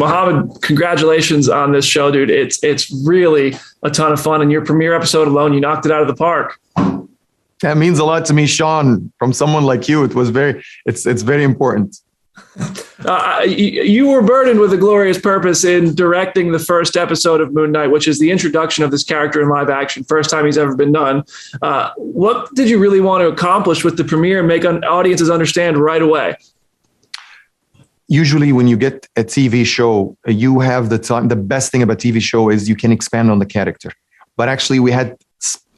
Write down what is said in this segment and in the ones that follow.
Mohammed, congratulations on this show, dude. It's really a ton of fun. And your premiere episode alone, you knocked it out of the park. That means a lot to me, Sean. From someone like you, it's very important. You were burdened with a glorious purpose in directing the first episode of Moon Knight, which is the introduction of this character in live action. First time he's ever been done. What did you really want to accomplish with the premiere and make audiences understand right away? Usually when you get a TV show, you have the time. The best thing about TV show is you can expand on the character. But actually we had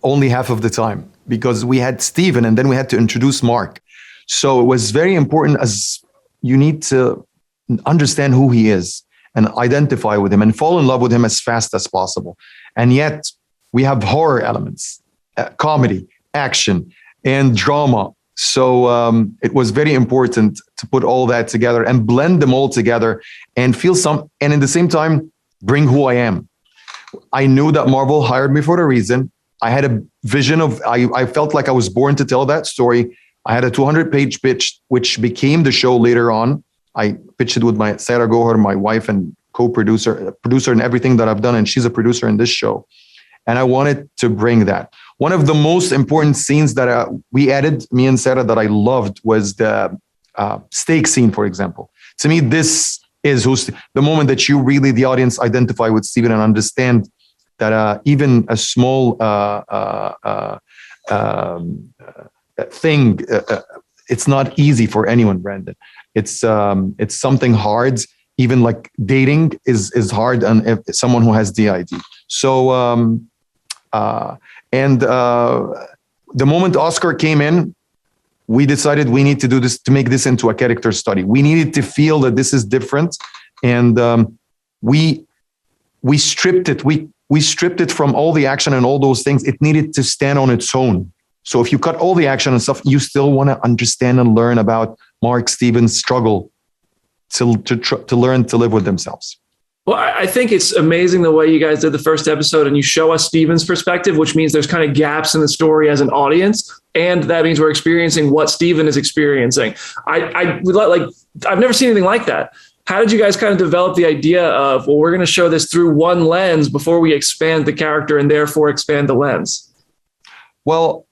only half of the time because we had Steven and then we had to introduce Mark. So it was very important, as you need to understand who he is and identify with him and fall in love with him as fast as possible. And yet we have horror elements, comedy, action, and drama. So it was very important to put all that together and blend them all together and and in the same time, bring who I am. I knew that Marvel hired me for a reason. I had a vision I felt like I was born to tell that story. I had a 200-page pitch, which became the show later on. I pitched it with my Sarah Gohar, my wife and producer in everything that I've done. And she's a producer in this show. And I wanted to bring that. One of the most important scenes that we added, me and Sarah, that I loved was the steak scene, for example. To me, this is the moment that you really, the audience, identify with Steven and understand that even a small thing, it's not easy for anyone, Brandon. It's something hard. Even like dating is hard on someone who has DID. So the moment Oscar came in, we decided we need to do this, to make this into a character study. We needed to feel that this is different, and we stripped it. We stripped it from all the action and all those things. It needed to stand on its own. So if you cut all the action and stuff, you still want to understand and learn about Mark Steven's struggle to learn to live with themselves. Well, I think it's amazing the way you guys did the first episode and you show us Steven's perspective, which means there's kind of gaps in the story as an audience. And that means we're experiencing what Steven is experiencing. I've never seen anything like that. How did you guys kind of develop the idea of, well, we're going to show this through one lens before we expand the character and therefore expand the lens? Well,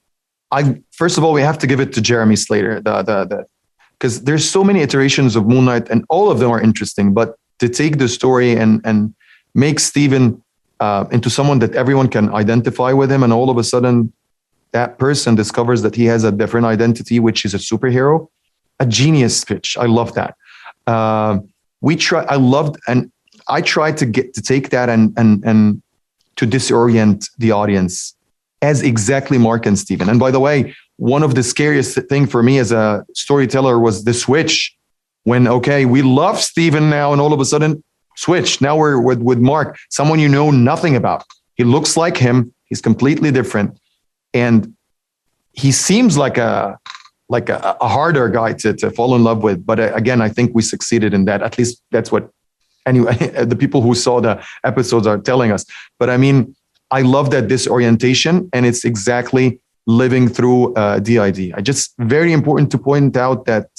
first of all, we have to give it to Jeremy Slater, because there's so many iterations of Moon Knight and all of them are interesting, but to take the story and make Steven into someone that everyone can identify with him, and all of a sudden that person discovers that he has a different identity, which is a superhero, a genius pitch. I love that. I tried to take that and to disorient the audience as exactly Mark and Steven. And by the way, one of the scariest thing for me as a storyteller was the switch. When, okay, we love Steven now, and all of a sudden, switch. Now we're with Mark, someone you know nothing about. He looks like him. He's completely different. And he seems like a harder guy to fall in love with. But again, I think we succeeded in that. At least that's what, anyway, the people who saw the episodes are telling us. But I mean, I love that disorientation, and it's exactly living through DID. Very important to point out that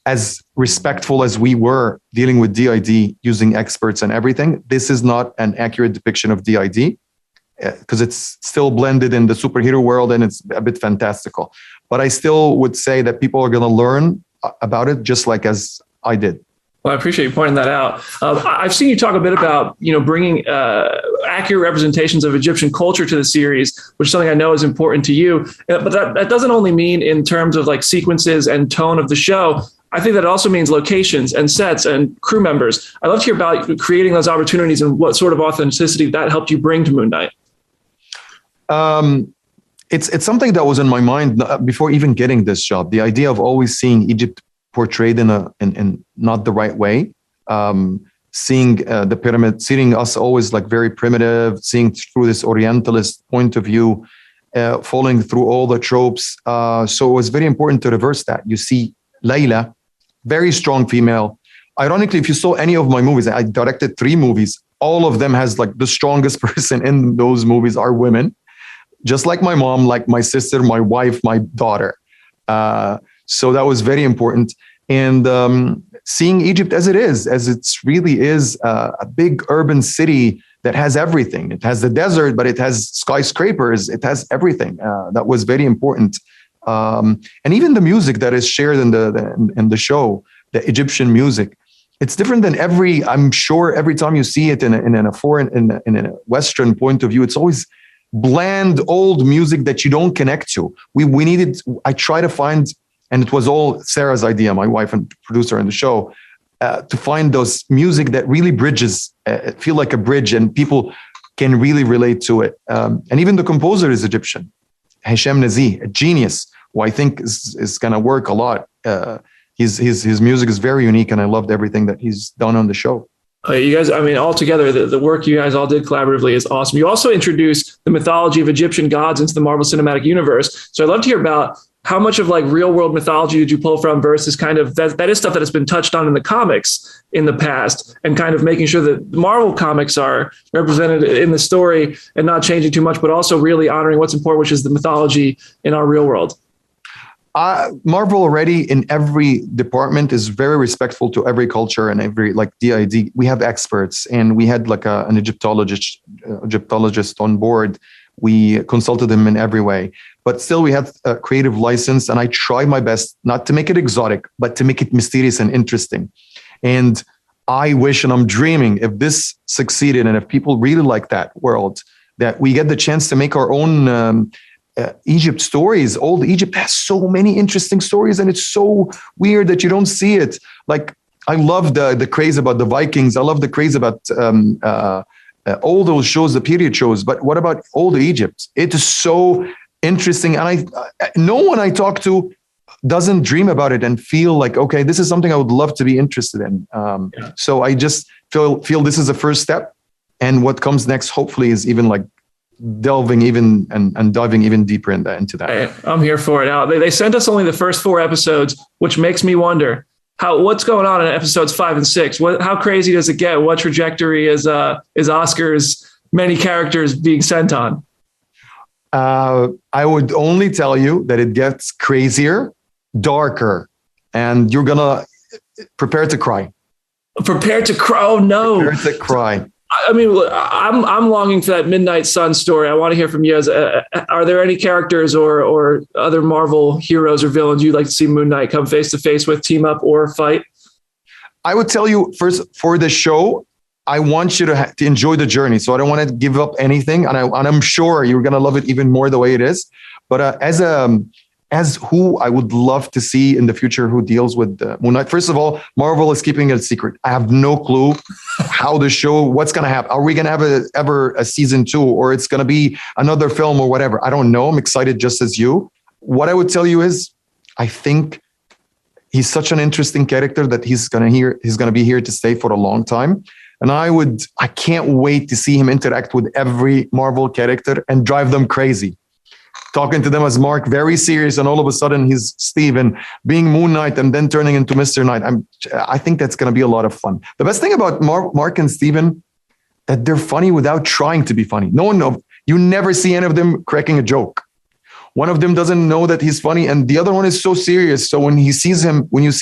as respectful as we were dealing with DID using experts and everything, this is not an accurate depiction of DID because it's still blended in the superhero world and it's a bit fantastical. But I still would say that people are going to learn about it just like as I did. Well, I appreciate you pointing that out. I've seen you talk a bit about, bringing accurate representations of Egyptian culture to the series, which is something I know is important to you. But that doesn't only mean in terms of like sequences and tone of the show. I think that it also means locations and sets and crew members. I'd love to hear about creating those opportunities and what sort of authenticity that helped you bring to Moon Knight. It's something that was in my mind before even getting this job. The idea of always seeing Egypt portrayed in not the right way, seeing the pyramid, seeing us always like very primitive, seeing through this Orientalist point of view, falling through all the tropes. So it was very important to reverse that. You see Layla, very strong female. Ironically, if you saw any of my movies, I directed 3 movies. All of them has like the strongest person in those movies are women, just like my mom, like my sister, my wife, my daughter. So that was very important. And seeing Egypt as it is, as it's really is a big urban city that has everything. It has the desert, but it has skyscrapers. It has everything. That was very important. And even the music that is shared in the show, the Egyptian music, it's different than I'm sure every time you see it in a Western point of view, it's always bland old music that you don't connect to. I try to find, and it was all Sarah's idea, my wife and producer in the show, to find those music that really bridges, feel like a bridge, and people can really relate to it. And even the composer is Egyptian, Hisham Nazi, a genius, who I think is going to work a lot. His music is very unique, and I loved everything that he's done on the show. You guys, I mean, altogether, the work you guys all did collaboratively is awesome. You also introduced the mythology of Egyptian gods into the Marvel Cinematic Universe. So I'd love to hear about how much of like real world mythology did you pull from versus kind of that is stuff that has been touched on in the comics in the past, and kind of making sure that Marvel comics are represented in the story and not changing too much, but also really honoring what's important, which is the mythology in our real world. Marvel already in every department is very respectful to every culture and every like DID. We have experts, and we had like an Egyptologist on board. We consulted him in every way, but still we have a creative license. And I try my best not to make it exotic, but to make it mysterious and interesting. And I wish, and I'm dreaming, if this succeeded and if people really like that world, that we get the chance to make our own Egypt stories. Old Egypt has so many interesting stories, and it's so weird that you don't see it. Like, I love the craze about the Vikings. I love the craze about all those shows, the period shows. But what about old Egypt? It is so interesting. And no one I talk to doesn't dream about it and feel like, okay, this is something I would love to be interested in. So I just feel this is the first step. And what comes next, hopefully, is even like delving even and diving even deeper into that. I'm here for it. Now, they sent us only the first 4 episodes, which makes me wonder what's going on in episodes 5 and 6. How crazy does it get? What trajectory is Oscar's many characters being sent on? I would only tell you that it gets crazier, darker, and you're gonna prepare to cry. Prepare to cry? Oh no! Prepare to cry. I mean, I'm longing for that Midnight Sun story. I want to hear from you. Are there any characters or other Marvel heroes or villains you'd like to see Moon Knight come face to face with, team up, or fight? I would tell you first, for the show, I want you to enjoy the journey. So I don't want to give up anything, and I'm sure you're gonna love it even more the way it is. But as who I would love to see in the future who deals with Moon Knight. First of all, Marvel is keeping it a secret. I have no clue how the show, what's going to happen. Are we going to have ever a season 2, or it's going to be another film or whatever? I don't know. I'm excited just as you. What I would tell you is, I think he's such an interesting character that he's going to be here to stay for a long time. And I can't wait to see him interact with every Marvel character and drive them crazy. Talking to them as Mark, very serious, and all of a sudden he's Steven, being Moon Knight, and then turning into Mr. Knight. I think that's going to be a lot of fun. The best thing about Mark and Steven, that they're funny without trying to be funny. You never see any of them cracking a joke. One of them doesn't know that he's funny, and the other one is so serious. So when you see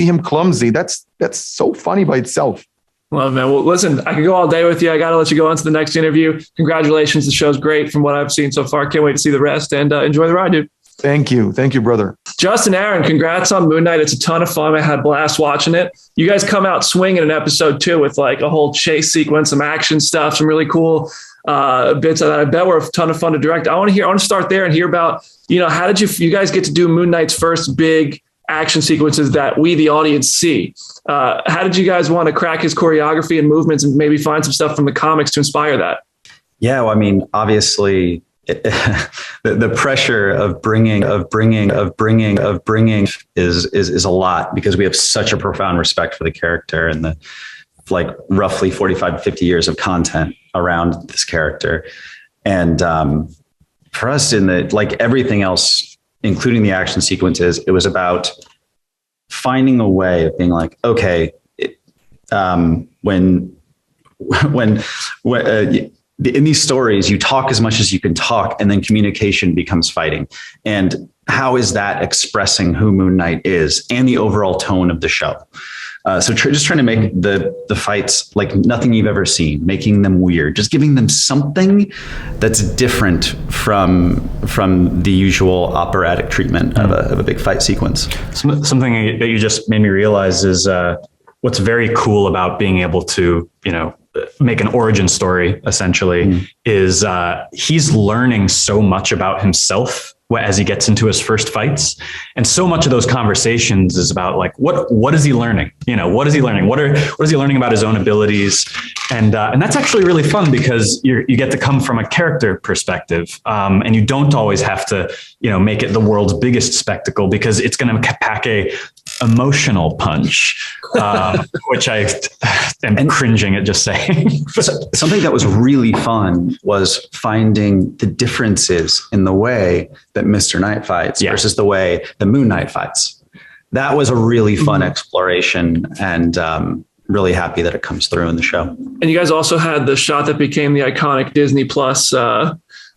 him clumsy, that's so funny by itself. Well, man. Well, listen, I could go all day with you. I got to let you go on to the next interview. Congratulations. The show's great from what I've seen so far. Can't wait to see the rest, and enjoy the ride, dude. Thank you, brother. Justin, Aaron, congrats on Moon Knight. It's a ton of fun. I had a blast watching it. You guys come out swinging in episode 2 with like a whole chase sequence, some action stuff, some really cool bits that I bet were a ton of fun to direct. I want to start there and hear about, how did you guys get to do Moon Knight's first big action sequences that we, the audience, see? How did you guys want to crack his choreography and movements and maybe find some stuff from the comics to inspire that? Yeah, well, I mean, obviously the pressure of bringing is a lot, because we have such a profound respect for the character and the like roughly 45 to 50 years of content around this character. And for us, in the like everything else, including the action sequences, it was about finding a way of being like, okay, when in these stories, you talk as much as you can talk, and then communication becomes fighting. And how is that expressing who Moon Knight is and the overall tone of the show? Just trying to make the fights like nothing you've ever seen, making them weird, just giving them something that's different from the usual operatic treatment of a big fight sequence. Something that you just made me realize is what's very cool about being able to, make an origin story essentially is he's learning so much about himself as he gets into his first fights. And so much of those conversations is about like, what is he learning? What is he learning? What is he learning about his own abilities? And that's actually really fun because you get to come from a character perspective. And you don't always have to, make it the world's biggest spectacle because it's going to pack a emotional punch, which I am cringing at just saying. Something that was really fun was finding the differences in the way that Mr. Knight fights versus the way the Moon Knight fights. That was a really fun exploration, and really happy that it comes through in the show. And you guys also had the shot that became the iconic Disney Plus. Did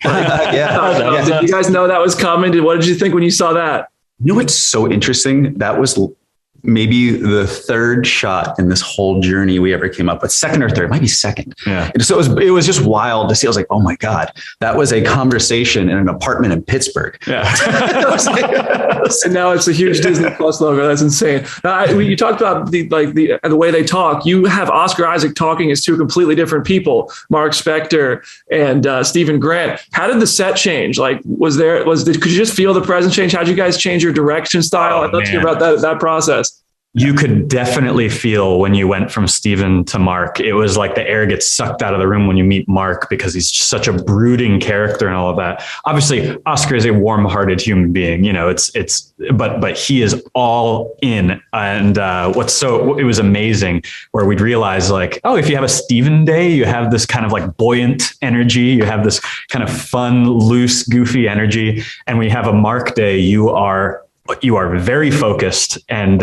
you guys know that was coming? What did you think when you saw that? It's so interesting. That was maybe the third shot in this whole journey we ever came up with. Second or third, it might be second. Yeah. And so it was just wild to see. I was like, oh my God, that was a conversation in an apartment in Pittsburgh. Yeah. And now it's a huge Disney Plus logo. That's insane. You talked about the way they talk. You have Oscar Isaac talking as two completely different people, Mark Spector and Stephen Grant. How did the set change? Like, could you just feel the presence change? How did you guys change your direction style? I'd love to hear about that process. You could definitely feel when you went from Stephen to Mark. It was like the air gets sucked out of the room when you meet Mark because he's just such a brooding character and all of that. Obviously, Oscar is a warm-hearted human being. But he is all in. And it was amazing where we'd realize like, oh, if you have a Stephen day, you have this kind of like buoyant energy. You have this kind of fun, loose, goofy energy. And when you have a Mark day, you are very focused and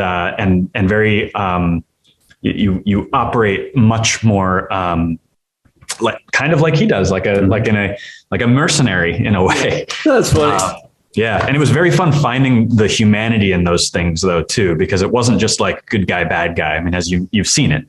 very you operate much more like he does, like a mercenary in a way. That's funny. Yeah. And it was very fun finding the humanity in those things though, too, because it wasn't just like good guy, bad guy. I mean, as you've seen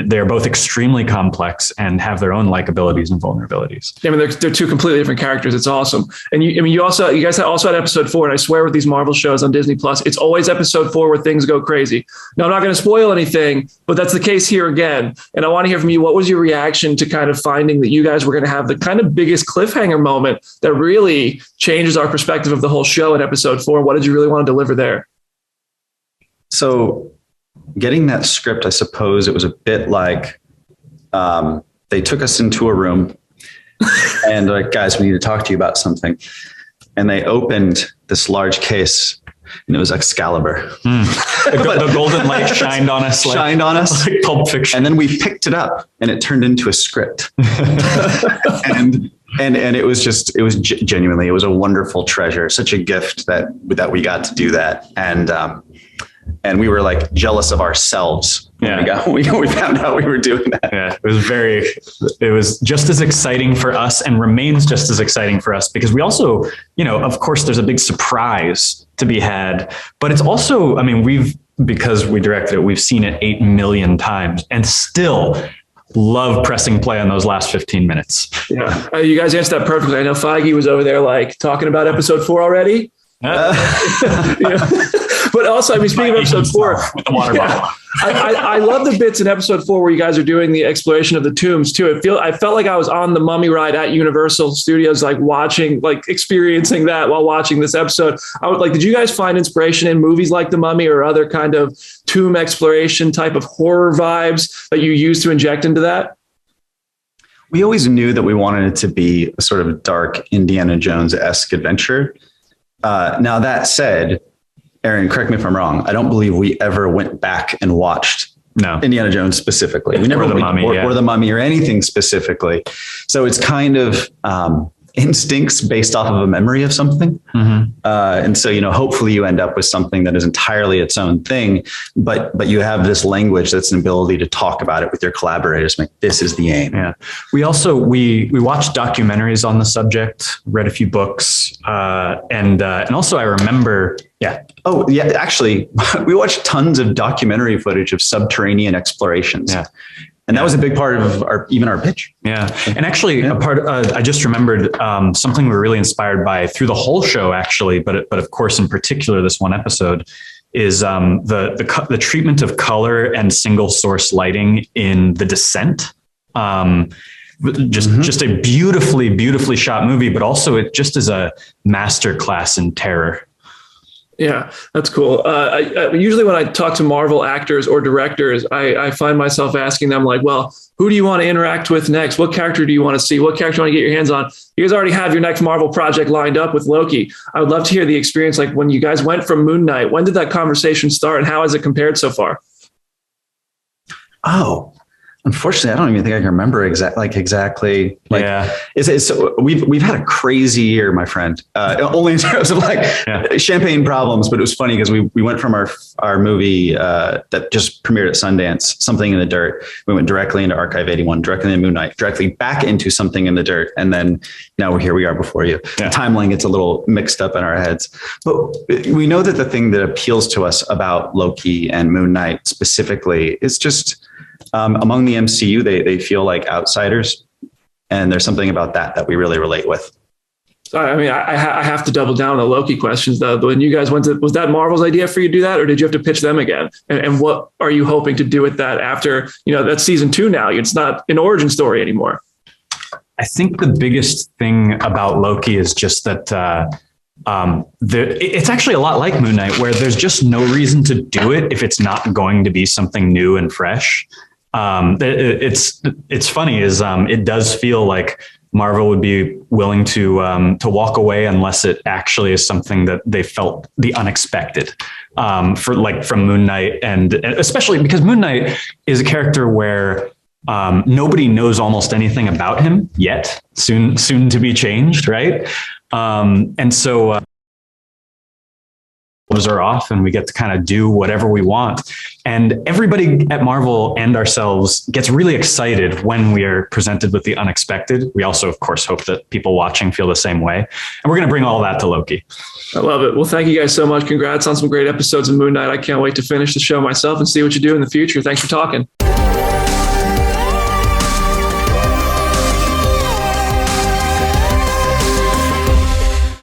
they're both extremely complex and have their own likabilities and vulnerabilities. I mean, they're two completely different characters. It's awesome. And you guys also had episode 4, and I swear with these Marvel shows on Disney Plus, it's always episode 4 where things go crazy. Now, I'm not going to spoil anything, but that's the case here again. And I want to hear from you. What was your reaction to kind of finding that you guys were going to have the kind of biggest cliffhanger moment that really changes our perspective of the whole show in episode 4? What did you really want to deliver there? So getting that script, I suppose it was a bit like they took us into a room and like, guys, we need to talk to you about something. And they opened this large case and it was Excalibur. The golden light shined on us. Like Pulp Fiction. And then we picked it up and it turned into a script. And it was genuinely, it was a wonderful treasure, such a gift that we got to do that. And we were like jealous of ourselves when we found out we were doing that. Yeah, it was just as exciting for us and remains just as exciting for us because we also, of course there's a big surprise to be had, but it's also, I mean, because we directed it, we've seen it 8 million times and still love pressing play on those last 15 minutes. Yeah. You guys answered that perfectly. I know Feige was over there like talking about episode 4 already. But also, I mean, speaking of episode 4, with the water bottle. I love the bits in episode 4 where you guys are doing the exploration of the tombs too. I felt like I was on the Mummy ride at Universal Studios, experiencing that while watching this episode. Did you guys find inspiration in movies like The Mummy or other kind of tomb exploration type of horror vibes that you use to inject into that? We always knew that we wanted it to be a sort of dark Indiana Jones-esque adventure. Now that said, Aaron, correct me if I'm wrong, I don't believe we ever went back and watched Indiana Jones specifically. We never or The Mummy or The Mummy or anything specifically. So it's kind of instincts based off of a memory of something. And so, hopefully you end up with something that is entirely its own thing, but you have this language that's an ability to talk about it with your collaborators. Like, this is the aim. Yeah. We also, we watched documentaries on the subject, read a few books, and also I remember, Oh yeah. Actually, we watched tons of documentary footage of subterranean explorations. Yeah. And that was a big part of our pitch. Yeah. And actually I just remembered something we were really inspired by through the whole show, actually, but of course, in particular, this one episode is the treatment of color and single source lighting in The Descent. Just a beautifully shot movie, but also it just is a masterclass in terror. Yeah, that's cool. Usually when I talk to Marvel actors or directors, I find myself asking them like, well, who do you want to interact with next? What character do you want to see? What character do you want to get your hands on? You guys already have your next Marvel project lined up with Loki. I would love to hear the experience. Like when you guys went from Moon Knight, when did that conversation start and how has it compared so far? Oh, unfortunately, I don't even think I can remember exactly. Yeah. So we've had a crazy year, my friend. Only in terms of champagne problems, but it was funny because we went from our movie that just premiered at Sundance, Something in the Dirt. We went directly into Archive 81, directly into Moon Knight, directly back into Something in the Dirt, and then now here we are before you. Yeah. The timeline gets a little mixed up in our heads, but we know that the thing that appeals to us about Loki and Moon Knight specifically is just. Among the MCU, they feel like outsiders, and there's something about that we really relate with. I mean, I have to double down on the Loki questions though. When you guys was that Marvel's idea for you to do that, or did you have to pitch them again? And what are you hoping to do with that after, that's season 2 now? It's not an origin story anymore. I think the biggest thing about Loki is just that it's actually a lot like Moon Knight, where there's just no reason to do it if it's not going to be something new and fresh. It's funny is it does feel like Marvel would be willing to walk away unless it actually is something that they felt the unexpected from Moon Knight, and especially because Moon Knight is a character where nobody knows almost anything about him yet, soon to be changed, right? And so are off and we get to kind of do whatever we want. And everybody at Marvel and ourselves gets really excited when we are presented with the unexpected. We also, of course, hope that people watching feel the same way. And we're going to bring all that to Loki. I love it. Well, thank you guys so much. Congrats on some great episodes of Moon Knight. I can't wait to finish the show myself and see what you do in the future. Thanks for talking.